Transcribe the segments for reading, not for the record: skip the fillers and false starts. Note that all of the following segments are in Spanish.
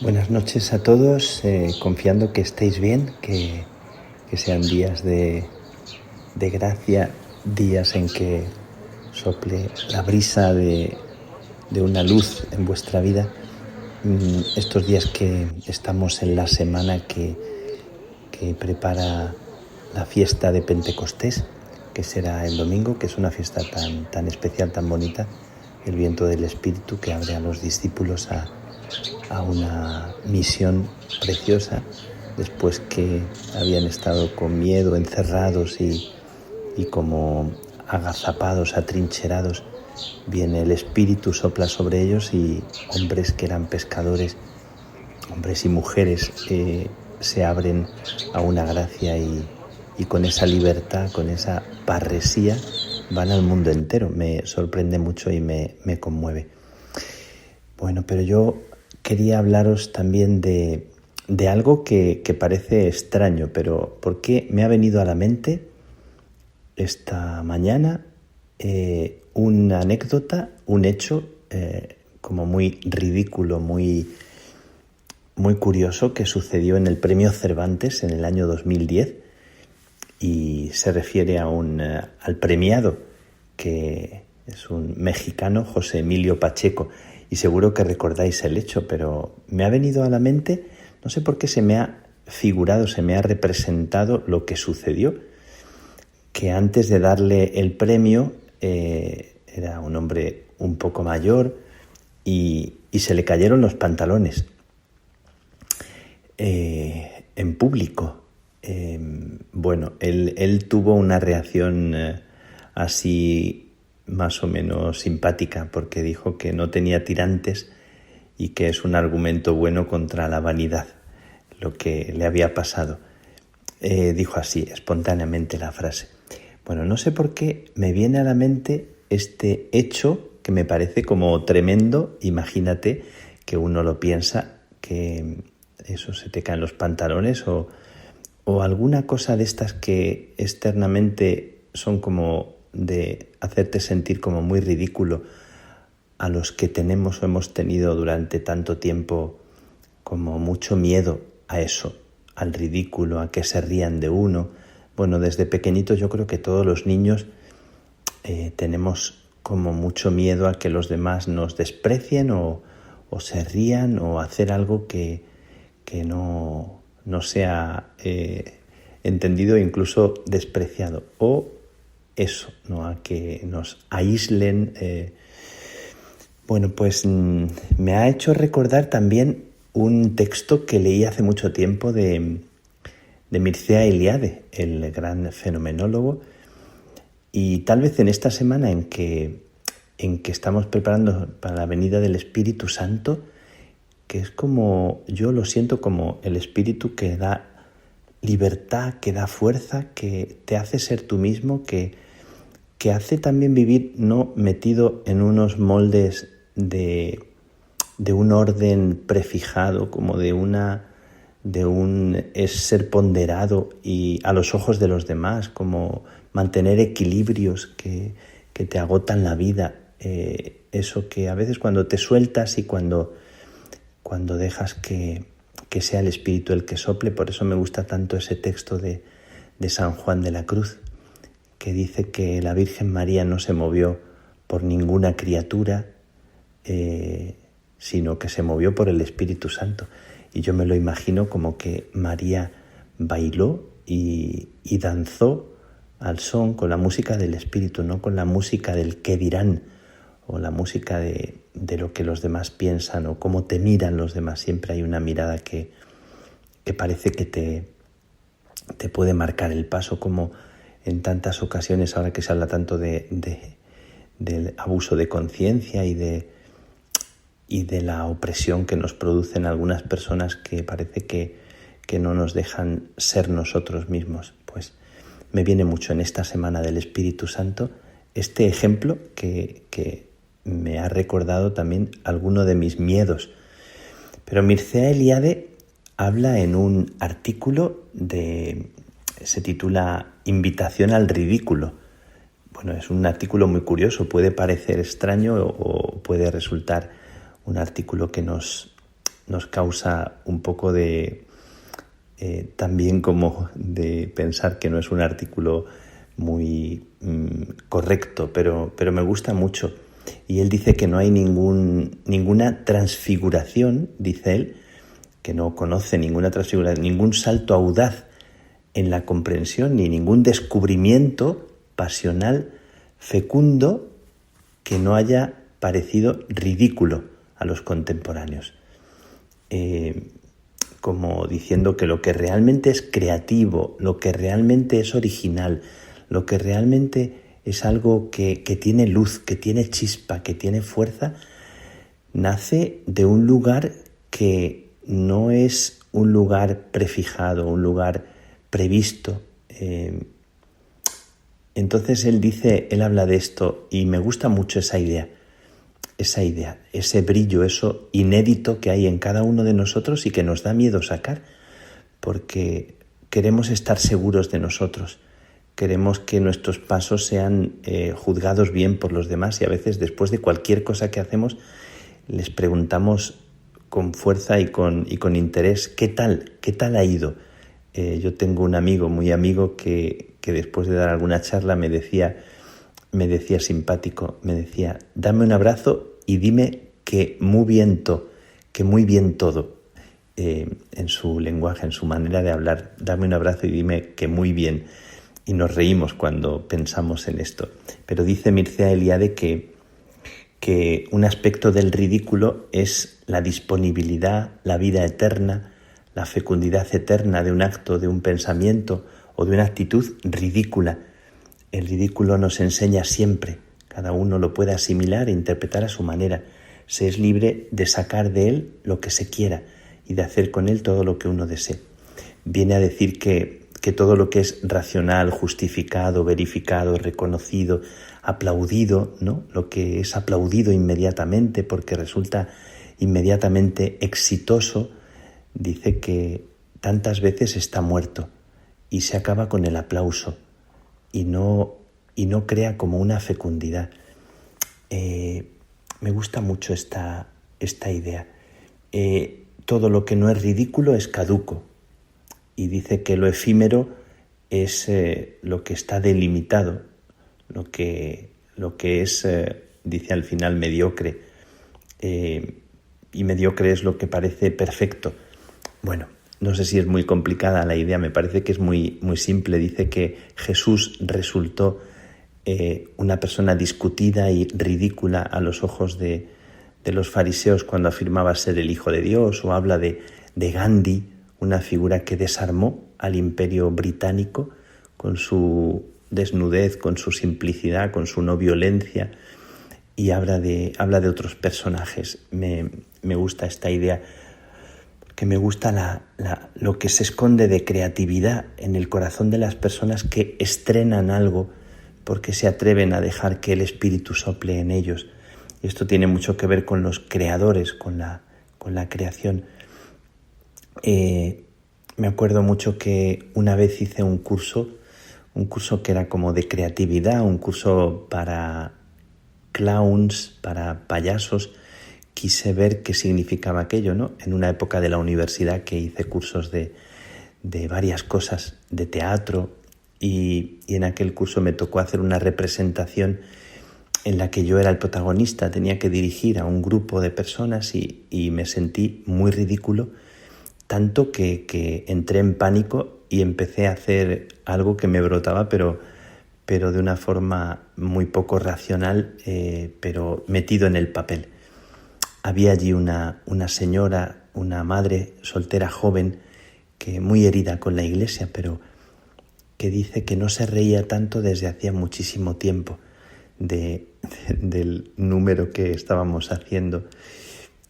Buenas noches a todos, confiando que estéis bien, que sean días de gracia, días en que sople la brisa de una luz en vuestra vida. Estos días que estamos en la semana que prepara la fiesta de Pentecostés, que será el domingo, que es una fiesta tan especial, tan bonita, el viento del Espíritu que abre a los discípulos a una misión preciosa, después que habían estado con miedo, encerrados y como agazapados, atrincherados. Viene el Espíritu, sopla sobre ellos y hombres que eran pescadores, hombres y mujeres, se abren a una gracia y con esa libertad, con esa parresía, van al mundo entero. Me sorprende mucho y me conmueve. Bueno, pero yo quería hablaros también de algo que parece extraño, pero porque me ha venido a la mente esta mañana una anécdota, un hecho como muy ridículo, muy curioso, que sucedió en el Premio Cervantes en el año 2010 y se refiere al premiado, que es un mexicano, José Emilio Pacheco, y seguro que recordáis el hecho, pero me ha venido a la mente, no sé por qué se me ha figurado, se me ha representado lo que sucedió, que antes de darle el premio era un hombre un poco mayor y se le cayeron los pantalones en público. Bueno, él tuvo una reacción así más o menos simpática, porque dijo que no tenía tirantes y que es un argumento bueno contra la vanidad, lo que le había pasado. Dijo así, espontáneamente, la frase. Bueno, no sé por qué me viene a la mente este hecho que me parece como tremendo. Imagínate que uno lo piensa, que eso, se te caen los pantalones o alguna cosa de estas que externamente son como de hacerte sentir como muy ridículo, a los que tenemos o hemos tenido durante tanto tiempo como mucho miedo a eso, al ridículo, a que se rían de uno. Bueno, desde pequeñitos yo creo que todos los niños tenemos como mucho miedo a que los demás nos desprecien o se rían, o hacer algo que no sea entendido e incluso despreciado, o eso, ¿no?, a que nos aíslen. Bueno, pues me ha hecho recordar también un texto que leí hace mucho tiempo de Mircea Eliade, el gran fenomenólogo, y tal vez en esta semana en que estamos preparando para la venida del Espíritu Santo, que es como, yo lo siento como el Espíritu que da libertad, que da fuerza, que te hace ser tú mismo, que hace también vivir no metido en unos moldes de un orden prefijado, como de un es ser ponderado y a los ojos de los demás, como mantener equilibrios que te agotan la vida. Eso que a veces cuando te sueltas y cuando dejas que sea el Espíritu el que sople. Por eso me gusta tanto ese texto de San Juan de la Cruz, que dice que la Virgen María no se movió por ninguna criatura, sino que se movió por el Espíritu Santo. Y yo me lo imagino como que María bailó y danzó al son, con la música del Espíritu, no con la música del qué dirán, o la música de lo que los demás piensan, o cómo te miran los demás. Siempre hay una mirada que parece que te puede marcar el paso, como en tantas ocasiones, ahora que se habla tanto del abuso de conciencia y de la opresión que nos producen algunas personas, que parece que no nos dejan ser nosotros mismos. Pues me viene mucho en esta semana del Espíritu Santo este ejemplo que me ha recordado también alguno de mis miedos. Pero Mircea Eliade habla en un artículo se titula Invitación al ridículo. bueno, es un artículo muy curioso, puede parecer extraño o puede resultar un artículo que nos causa un poco de también como de pensar que no es un artículo muy correcto, pero me gusta mucho. Y él dice que no hay ninguna transfiguración, dice él, que no conoce ninguna transfiguración, ningún salto audaz en la comprensión ni ningún descubrimiento pasional fecundo que no haya parecido ridículo a los contemporáneos. Como diciendo que lo que realmente es creativo, lo que realmente es original, lo que realmente es algo que tiene luz, que tiene chispa, que tiene fuerza, nace de un lugar que no es un lugar prefijado, un lugar previsto. Entonces él habla de esto y me gusta mucho esa idea, ese brillo, eso inédito que hay en cada uno de nosotros y que nos da miedo sacar, porque queremos estar seguros de nosotros, queremos que nuestros pasos sean juzgados bien por los demás y a veces después de cualquier cosa que hacemos les preguntamos con fuerza y con interés, ¿qué tal ha ido? Yo tengo un amigo, muy amigo, que después de dar alguna charla me decía simpático, me decía, dame un abrazo y dime que muy bien todo, en su lenguaje, en su manera de hablar, dame un abrazo y dime que muy bien. Y nos reímos cuando pensamos en esto. Pero dice Mircea Eliade que un aspecto del ridículo es la disponibilidad, la vida eterna, la fecundidad eterna de un acto, de un pensamiento o de una actitud ridícula. El ridículo nos enseña siempre, cada uno lo puede asimilar e interpretar a su manera. Se es libre de sacar de él lo que se quiera y de hacer con él todo lo que uno desee. Viene a decir que todo lo que es racional, justificado, verificado, reconocido, aplaudido, ¿no? Lo que es aplaudido inmediatamente porque resulta inmediatamente exitoso, dice que tantas veces está muerto y se acaba con el aplauso y no crea como una fecundidad. Me gusta mucho esta idea. Todo lo que no es ridículo es caduco. Y dice que lo efímero es lo que está delimitado, lo que es, dice al final, mediocre. Y mediocre es lo que parece perfecto. Bueno, no sé si es muy complicada la idea, me parece que es muy, muy simple. Dice que Jesús resultó una persona discutida y ridícula a los ojos de los fariseos cuando afirmaba ser el Hijo de Dios, o habla de Gandhi, una figura que desarmó al imperio británico con su desnudez, con su simplicidad, con su no violencia, y habla de otros personajes. Me gusta esta idea, que me gusta lo que se esconde de creatividad en el corazón de las personas que estrenan algo porque se atreven a dejar que el Espíritu sople en ellos. Y esto tiene mucho que ver con los creadores, con la creación. Me acuerdo mucho que una vez hice un curso que era como de creatividad, un curso para clowns, para payasos. Quise ver qué significaba aquello, ¿no? En una época de la universidad que hice cursos de varias cosas, de teatro, y en aquel curso me tocó hacer una representación en la que yo era el protagonista, tenía que dirigir a un grupo de personas y me sentí muy ridículo, tanto que entré en pánico y empecé a hacer algo que me brotaba, pero de una forma muy poco racional, pero metido en el papel. Había allí una señora, una madre soltera joven, que muy herida con la iglesia, pero que dice que no se reía tanto desde hacía muchísimo tiempo del número que estábamos haciendo.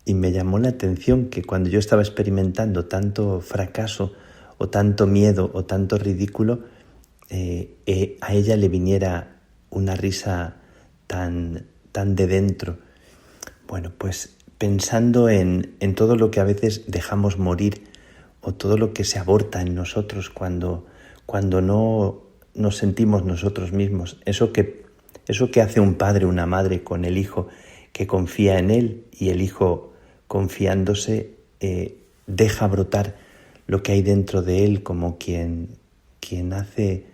Y me llamó la atención que cuando yo estaba experimentando tanto fracaso o tanto miedo o tanto ridículo, a ella le viniera una risa tan de dentro. Bueno, pues pensando en todo lo que a veces dejamos morir o todo lo que se aborta en nosotros cuando no nos sentimos nosotros mismos, eso que Eso que hace un padre o una madre con el hijo que confía en él y el hijo confiándose deja brotar lo que hay dentro de él como quien hace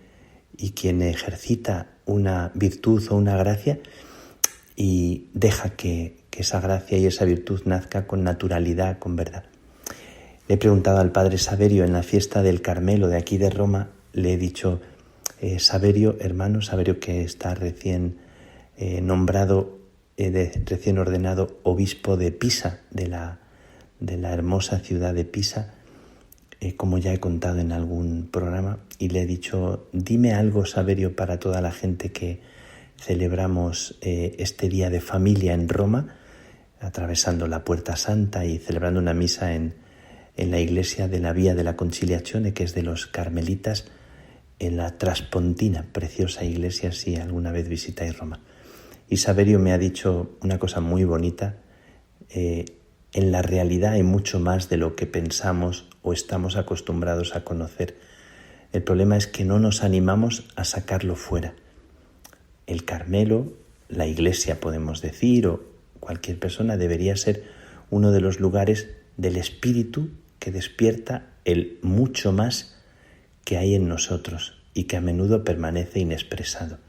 y quien ejercita una virtud o una gracia y deja que esa gracia y esa virtud nazca con naturalidad, con verdad. Le he preguntado al padre Saverio en la fiesta del Carmelo de aquí de Roma, le he dicho, Saverio, hermano, Saverio que está recién nombrado, recién ordenado obispo de Pisa, de la hermosa ciudad de Pisa, como ya he contado en algún programa, y le he dicho, dime algo, Saverio, para toda la gente que celebramos este día de familia en Roma, atravesando la Puerta Santa y celebrando una misa en la iglesia de la Vía de la Conciliazione, que es de los carmelitas, en la Traspontina, preciosa iglesia si alguna vez visitáis Roma. Y Saverio me ha dicho una cosa muy bonita, en la realidad hay mucho más de lo que pensamos o estamos acostumbrados a conocer. El problema es que no nos animamos a sacarlo fuera. El Carmelo, la iglesia podemos decir, o cualquier persona debería ser uno de los lugares del espíritu que despierta el mucho más que hay en nosotros y que a menudo permanece inexpresado.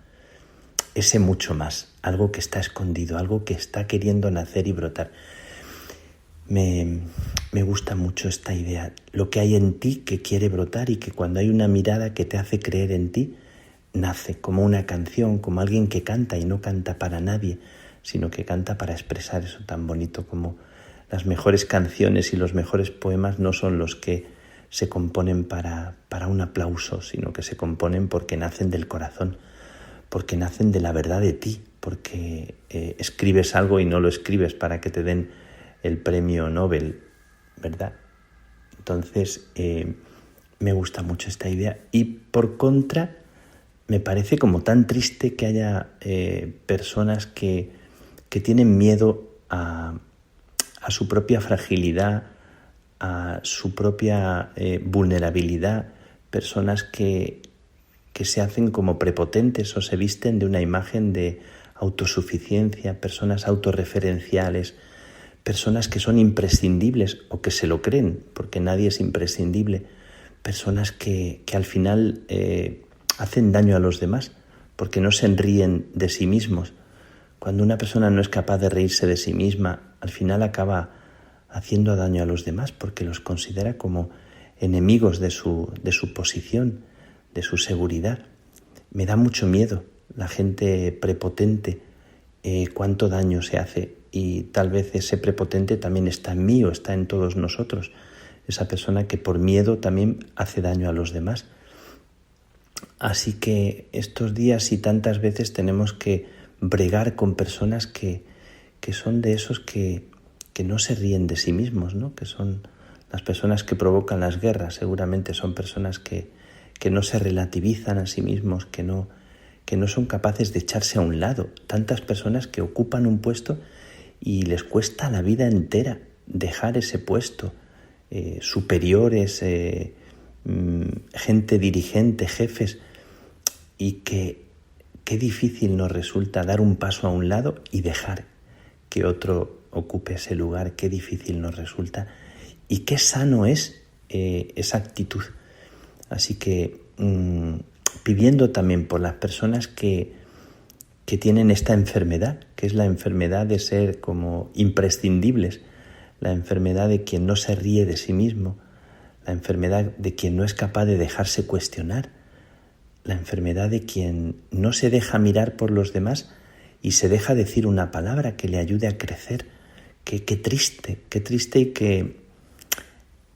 Ese mucho más, algo que está escondido, algo que está queriendo nacer y brotar. Me gusta mucho esta idea, lo que hay en ti que quiere brotar y que cuando hay una mirada que te hace creer en ti, nace como una canción, como alguien que canta y no canta para nadie, sino que canta para expresar eso tan bonito como las mejores canciones y los mejores poemas no son los que se componen para un aplauso, sino que se componen porque nacen del corazón, porque nacen de la verdad de ti, porque escribes algo y no lo escribes para que te den el premio Nobel, ¿verdad? Entonces, me gusta mucho esta idea y por contra, me parece como tan triste que haya personas que tienen miedo a su propia fragilidad, a su propia vulnerabilidad, personas que se hacen como prepotentes o se visten de una imagen de autosuficiencia, personas autorreferenciales, personas que son imprescindibles o que se lo creen, porque nadie es imprescindible, personas que al final hacen daño a los demás, porque no se ríen de sí mismos. Cuando una persona no es capaz de reírse de sí misma, al final acaba haciendo daño a los demás porque los considera como enemigos de su posición, de su seguridad. Me da mucho miedo la gente prepotente, cuánto daño se hace y tal vez ese prepotente también está en mí o está en todos nosotros, esa persona que por miedo también hace daño a los demás. Así que estos días y tantas veces tenemos que bregar con personas que son de esos que no se ríen de sí mismos, ¿no? Que son las personas que provocan las guerras, seguramente son personas que no se relativizan a sí mismos, que no son capaces de echarse a un lado. Tantas personas que ocupan un puesto y les cuesta la vida entera dejar ese puesto, superiores, gente dirigente, jefes, y qué difícil nos resulta dar un paso a un lado y dejar que otro ocupe ese lugar, qué difícil nos resulta y qué sano es esa actitud. Así que pidiendo también por las personas que tienen esta enfermedad, que es la enfermedad de ser como imprescindibles, la enfermedad de quien no se ríe de sí mismo, la enfermedad de quien no es capaz de dejarse cuestionar, la enfermedad de quien no se deja mirar por los demás y se deja decir una palabra que le ayude a crecer. Qué triste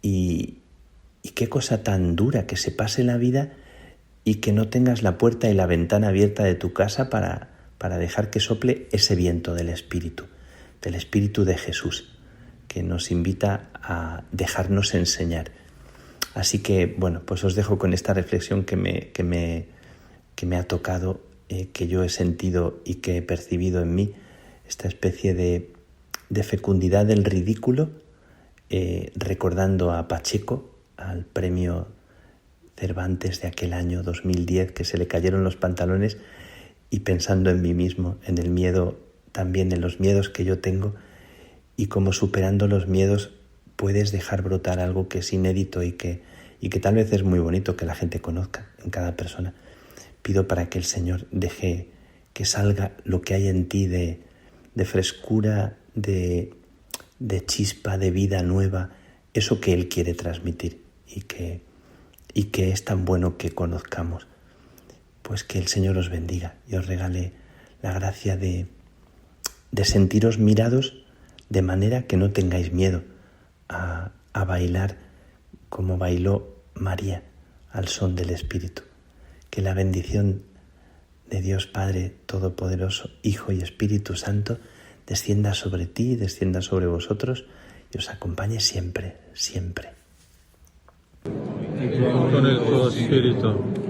y qué cosa tan dura que se pase la vida y que no tengas la puerta y la ventana abierta de tu casa para dejar que sople ese viento del Espíritu de Jesús, que nos invita a dejarnos enseñar. Así que, bueno, pues os dejo con esta reflexión que me ha tocado, que yo he sentido y que he percibido en mí, esta especie de fecundidad del ridículo, recordando a Pacheco, al premio Cervantes de aquel año 2010, que se le cayeron los pantalones y pensando en mí mismo, en el miedo, también en los miedos que yo tengo, y como superando los miedos puedes dejar brotar algo que es inédito y que tal vez es muy bonito que la gente conozca en cada persona. Pido para que el Señor deje que salga lo que hay en ti de frescura, de chispa, de vida nueva, eso que Él quiere transmitir y que es tan bueno que conozcamos. Pues que el Señor os bendiga y os regale la gracia de sentiros mirados de manera que no tengáis miedo a bailar como bailó María al son del Espíritu. Que la bendición de Dios Padre Todopoderoso, Hijo y Espíritu Santo descienda sobre ti, descienda sobre vosotros y os acompañe siempre, siempre. Y con el tuo Spirito.